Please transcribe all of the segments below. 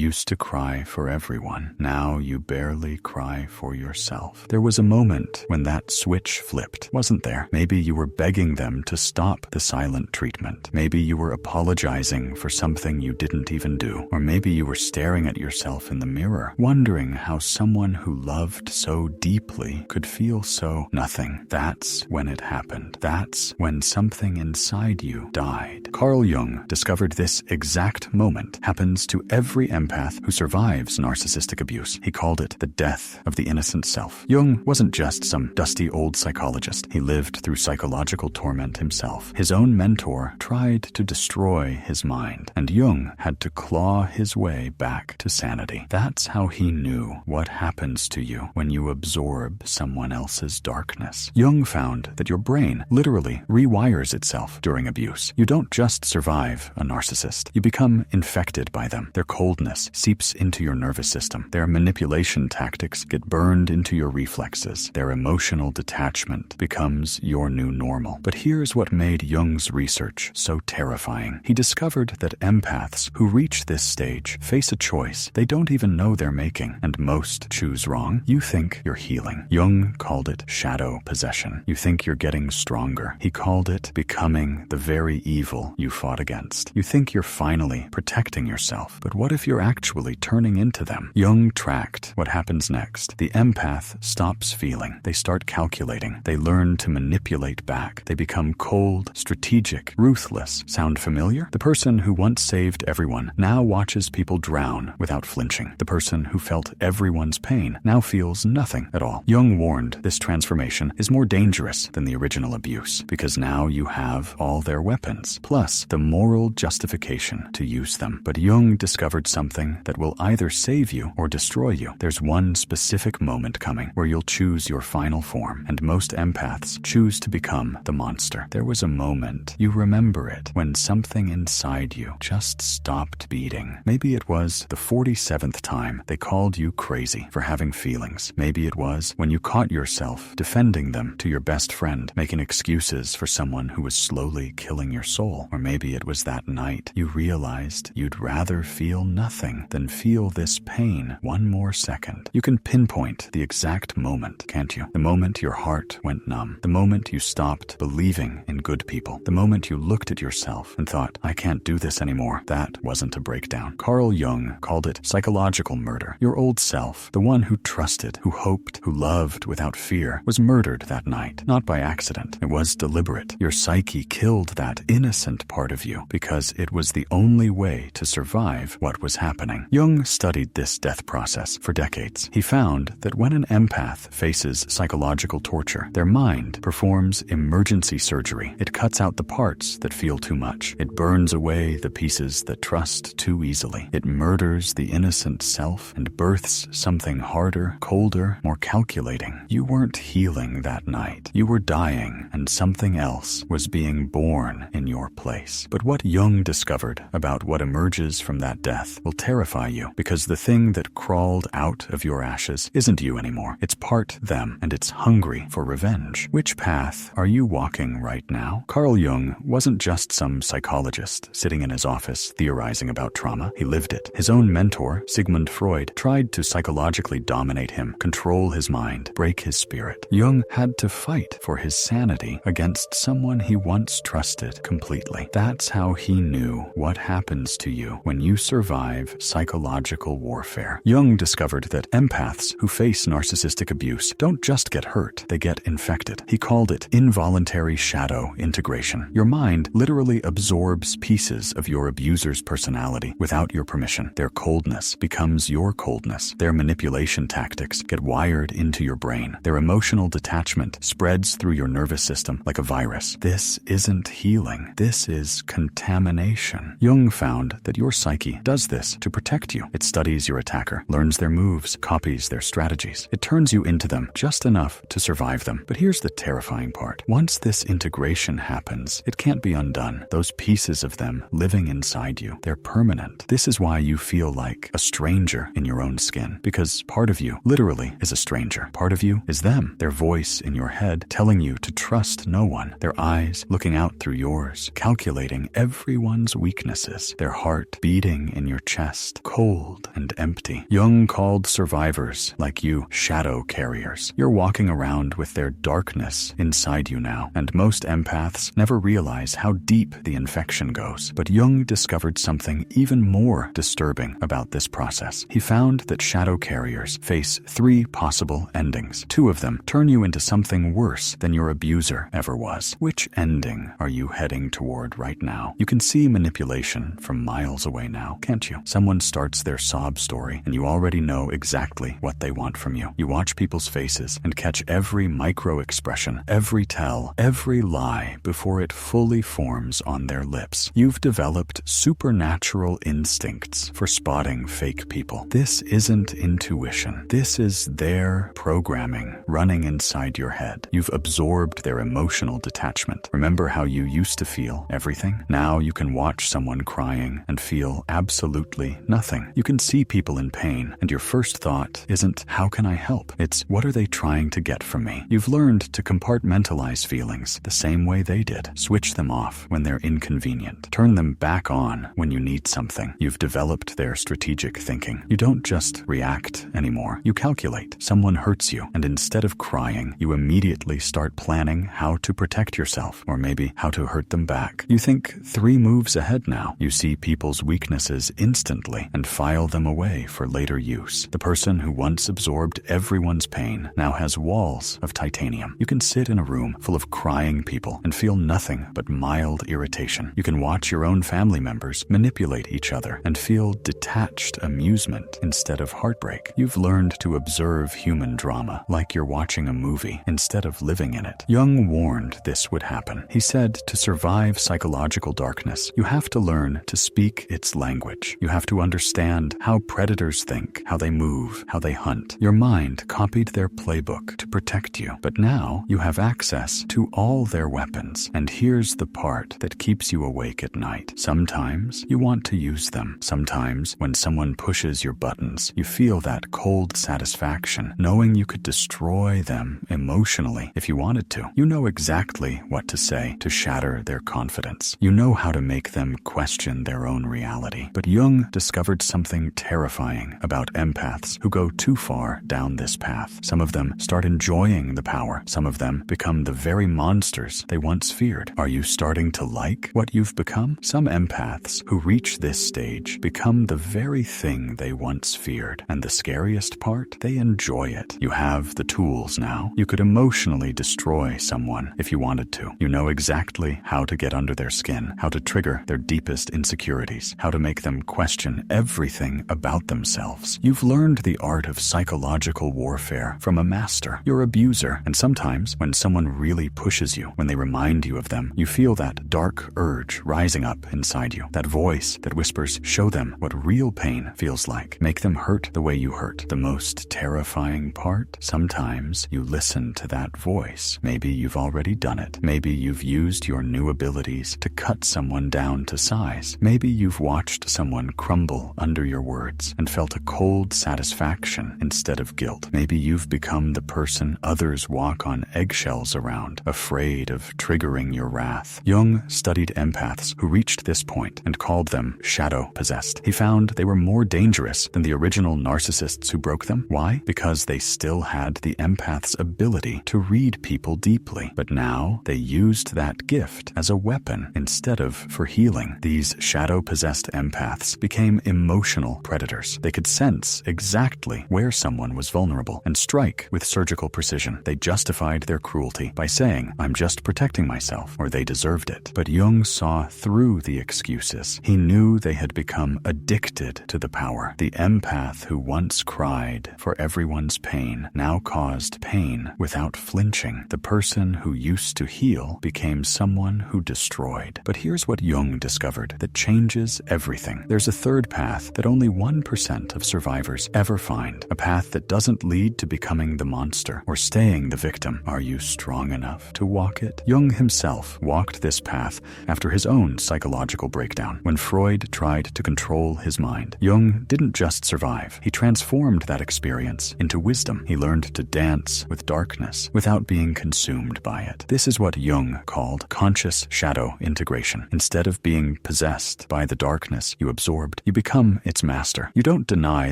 used to cry for everyone. Now you barely cry for yourself. There was a moment when that switch flipped, wasn't there? Maybe you were begging them to stop the silent treatment. Maybe you were apologizing for something you didn't even do. Or maybe you were staring at yourself in the mirror, wondering how someone who loved so deeply could feel so nothing. That's when it happened. That's when something inside you died. Carl Jung discovered this exact moment happens to every empath who survives narcissistic abuse. He called it the death of the innocent self. Jung wasn't just some dusty old psychologist. He lived through psychological torment himself. His own mentor tried to destroy his mind, and Jung had to claw his way back to sanity. That's how he knew what happens to you when you absorb someone else's darkness. Jung found that your brain literally rewires itself during abuse. You don't just survive a narcissist. You become infected by them. Their coldness seeps into your nervous system. Their manipulation tactics get burned into your reflexes. Their emotional detachment becomes your new normal. But here's what made Jung's research so terrifying. He discovered that empaths who reach this stage face a choice they don't even know they're making, and most choose wrong. You think you're healing. Jung called it shadow possession. You think you're getting stronger. He called it becoming the very evil you fought against. You think you're finally protecting yourself, but what if you're actually turning into them? Jung tracked what happens next. The empath stops feeling. They start calculating. They learn to manipulate back. They become cold, strategic, ruthless. Sound familiar? The person who once saved everyone now watches people drown without flinching. The person who felt everyone's pain now feels nothing at all. Jung warned this transformation is more dangerous than the original abuse because now you have all their weapons, plus the moral justification to use them. But Jung discovered something that will either save you or destroy you. There's one specific moment coming where you'll choose your final form, and most empaths choose to become the monster. There was a moment, you remember it, when something inside you just stopped beating. Maybe it was the 47th time they called you crazy for having feelings. Maybe it was when you caught yourself defending them to your best friend, making excuses for someone who was slowly killing your soul. Or maybe it was that night you realized you'd rather feel nothing than feel this pain one more second. You can pinpoint the exact moment, can't you? The moment your heart went numb. The moment you stopped believing in good people. The moment you looked at yourself and thought, I can't do this anymore. That wasn't a breakdown. Carl Jung called it psychological murder. Your old self, the one who trusted, who hoped, who loved without fear, was murdered that night. Not by accident. It was deliberate. Your psyche killed that innocent part of you because it was the only way to survive what was happening. Jung studied this death process for decades. He found that when an empath faces psychological torture, their mind performs emergency surgery. It cuts out the parts that feel too much. It burns away the pieces that trust too easily. It murders the innocent self and births something harder, colder, more calculating. You weren't healing that night. You were dying, and something else was being born in your place. But what Jung discovered about what emerges from that death will terrify you, because the thing that crawled out of your ashes isn't you anymore. It's part them, and it's hungry for revenge. Which path are you walking right now? Carl Jung wasn't just some psychologist sitting in his office theorizing about trauma. He lived it. His own mentor, Sigmund Freud, tried to psychologically dominate him, control his mind, break his spirit. Jung had to fight for his sanity against someone he once trusted completely. That's how he knew what happens to you when you survive psychological warfare. Jung discovered that empaths who face narcissistic abuse don't just get hurt, they get infected. He called it involuntary shadow integration. Your mind literally absorbs pieces of your abuser's personality without your permission. Their coldness becomes your coldness. Their manipulation tactics get wired into your brain. Their emotional detachment spreads through your nervous system like a virus. This isn't healing. This is contamination. Jung found that your psyche does this to protect you. It studies your attacker, learns their moves, copies their strategies. It turns you into them just enough to survive them. But here's the terrifying part. Once this integration happens, it can't be undone. Those pieces of them living inside you, they're permanent. This is why you feel like a stranger in your own skin, because part of you literally is a stranger. Part of you is them, their voice in your head telling you to trust no one, their eyes looking out through yours, calculating everyone's weaknesses, their heart beating in your chest, cold, and empty. Jung called survivors like you shadow carriers. You're walking around with their darkness inside you now, and most empaths never realize how deep the infection goes. But Jung discovered something even more disturbing about this process. He found that shadow carriers face 3 possible endings. 2 of them turn you into something worse than your abuser ever was. Which ending are you heading toward right now? You can see manipulation from miles away now, can't you? Someone starts their sob story, and you already know exactly what they want from you. You watch people's faces and catch every micro-expression, every tell, every lie before it fully forms on their lips. You've developed supernatural instincts for spotting fake people. This isn't intuition. This is their programming running inside your head. You've absorbed their emotional detachment. Remember how you used to feel everything? Now you can watch someone crying and feel absolutely nothing. You can see people in pain, and your first thought isn't, how can I help? It's, what are they trying to get from me? You've learned to compartmentalize feelings the same way they did. Switch them off when they're inconvenient. Turn them back on when you need something. You've developed their strategic thinking. You don't just react anymore. You calculate. Someone hurts you, and instead of crying, you immediately start planning how to protect yourself, or maybe how to hurt them back. You think 3 moves ahead now. You see people's weaknesses instantly and file them away for later use. The person who once absorbed everyone's pain now has walls of titanium. You can sit in a room full of crying people and feel nothing but mild irritation. You can watch your own family members manipulate each other and feel detached amusement instead of heartbreak. You've learned to observe human drama like you're watching a movie instead of living in it. Jung warned this would happen. He said to survive psychological darkness, you have to learn to speak its language. You have to understand how predators think, how they move, how they hunt. Your mind copied their playbook to protect you, but now you have access to all their weapons. And here's the part that keeps you awake at night. Sometimes you want to use them. Sometimes when someone pushes your buttons, you feel that cold satisfaction, knowing you could destroy them emotionally if you wanted to. You know exactly what to say to shatter their confidence. You know how to make them question their own reality. But Jung discovered something terrifying about empaths who go too far down this path. Some of them start enjoying the power. Some of them become the very monsters they once feared. Are you starting to like what you've become? Some empaths who reach this stage become the very thing they once feared. And the scariest part? They enjoy it. You have the tools now. You could emotionally destroy someone if you wanted to. You know exactly how to get under their skin, how to trigger their deepest insecurities, how to make them question everything about themselves. You've learned the art of psychological warfare from a master, your abuser. And sometimes when someone really pushes you, when they remind you of them, you feel that dark urge rising up inside you, that voice that whispers, show them what real pain feels like. Make them hurt the way you hurt. The most terrifying part? Sometimes you listen to that voice. Maybe you've already done it. Maybe you've used your new abilities to cut someone down to size. Maybe you've watched someone crumble under your words and felt a cold satisfaction instead of guilt. Maybe you've become the person others walk on eggshells around, afraid of triggering your wrath. Jung studied empaths who reached this point and called them shadow-possessed. He found they were more dangerous than the original narcissists who broke them. Why? Because they still had the empath's ability to read people deeply. But now they used that gift as a weapon instead of for healing. These shadow-possessed empaths became emotional predators. They could sense exactly where someone was vulnerable and strike with surgical precision. They justified their cruelty by saying, I'm just protecting myself, or they deserved it. But Jung saw through the excuses. He knew they had become addicted to the power. The empath who once cried for everyone's pain now caused pain without flinching. The person who used to heal became someone who destroyed. But here's what Jung discovered that changes everything. There's a third path that only 1% of survivors ever find. A path that doesn't lead to becoming the monster or staying the victim. Are you strong enough to walk it? Jung himself walked this path after his own psychological breakdown. When Freud tried to control his mind, Jung didn't just survive. He transformed that experience into wisdom. He learned to dance with darkness without being consumed by it. This is what Jung called conscious shadow integration. Instead of being possessed by the darkness you absorbed, you become its master. faster. You don't deny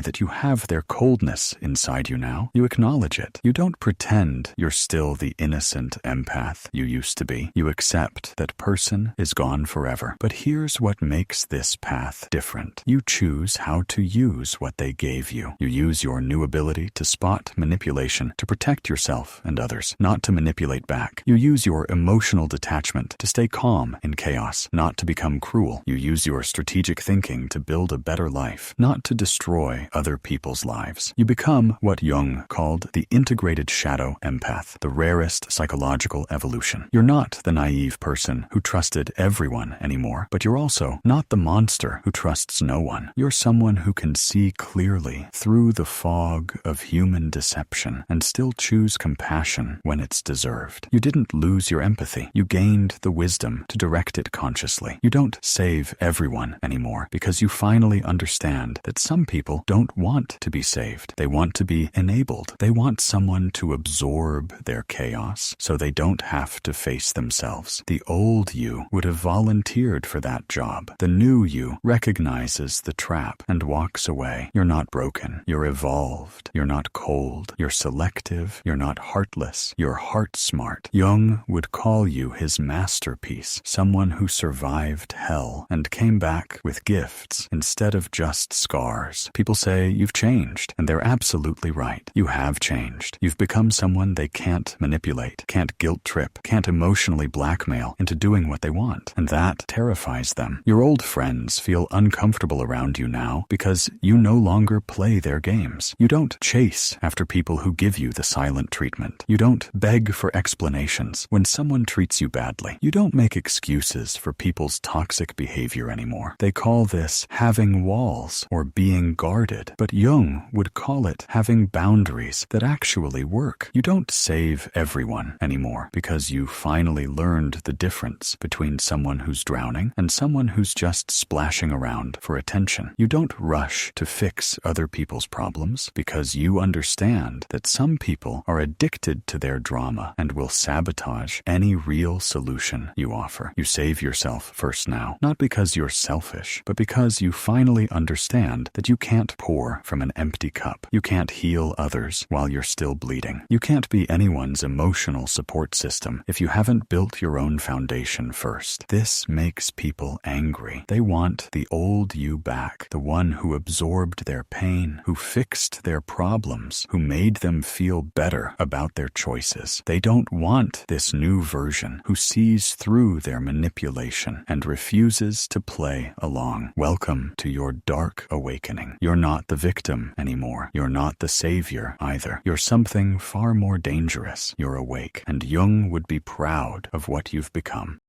that you have their coldness inside you now. You acknowledge it. You don't pretend you're still the innocent empath you used to be. You accept that person is gone forever. But here's what makes this path different. You choose how to use what they gave you. You use your new ability to spot manipulation to protect yourself and others, not to manipulate back. You use your emotional detachment to stay calm in chaos, not to become cruel. You use your strategic thinking to build a better life, not to destroy other people's lives. You become what Jung called the integrated shadow empath, the rarest psychological evolution. You're not the naive person who trusted everyone anymore, but you're also not the monster who trusts no one. You're someone who can see clearly through the fog of human deception and still choose compassion when it's deserved. You didn't lose your empathy. You gained the wisdom to direct it consciously. You don't save everyone anymore because you finally understand that some people don't want to be saved. They want to be enabled. They want someone to absorb their chaos so they don't have to face themselves. The old you would have volunteered for that job. The new you recognizes the trap and walks away. You're not broken. You're evolved. You're not cold. You're selective. You're not heartless. You're heart smart. Jung would call you his masterpiece, someone who survived hell and came back with gifts instead of just scars. People say you've changed, and they're absolutely right. You have changed. You've become someone they can't manipulate, can't guilt trip, can't emotionally blackmail into doing what they want, and that terrifies them. Your old friends feel uncomfortable around you now because you no longer play their games. You don't chase after people who give you the silent treatment. You don't beg for explanations when someone treats you badly. You don't make excuses for people's toxic behavior anymore. They call this having walls or being guarded, but Jung would call it having boundaries that actually work. You don't save everyone anymore because you finally learned the difference between someone who's drowning and someone who's just splashing around for attention. You don't rush to fix other people's problems because you understand that some people are addicted to their drama and will sabotage any real solution you offer. You save yourself first now, not because you're selfish, but because you finally understand that you can't pour from an empty cup. You can't heal others while you're still bleeding. You can't be anyone's emotional support system if you haven't built your own foundation first. This makes people angry. They want the old you back, the one who absorbed their pain, who fixed their problems, who made them feel better about their choices. They don't want this new version who sees through their manipulation and refuses to play along. Welcome to your dark awakening. You're not the victim anymore. You're not the savior either. You're something far more dangerous. You're awake, and Jung would be proud of what you've become.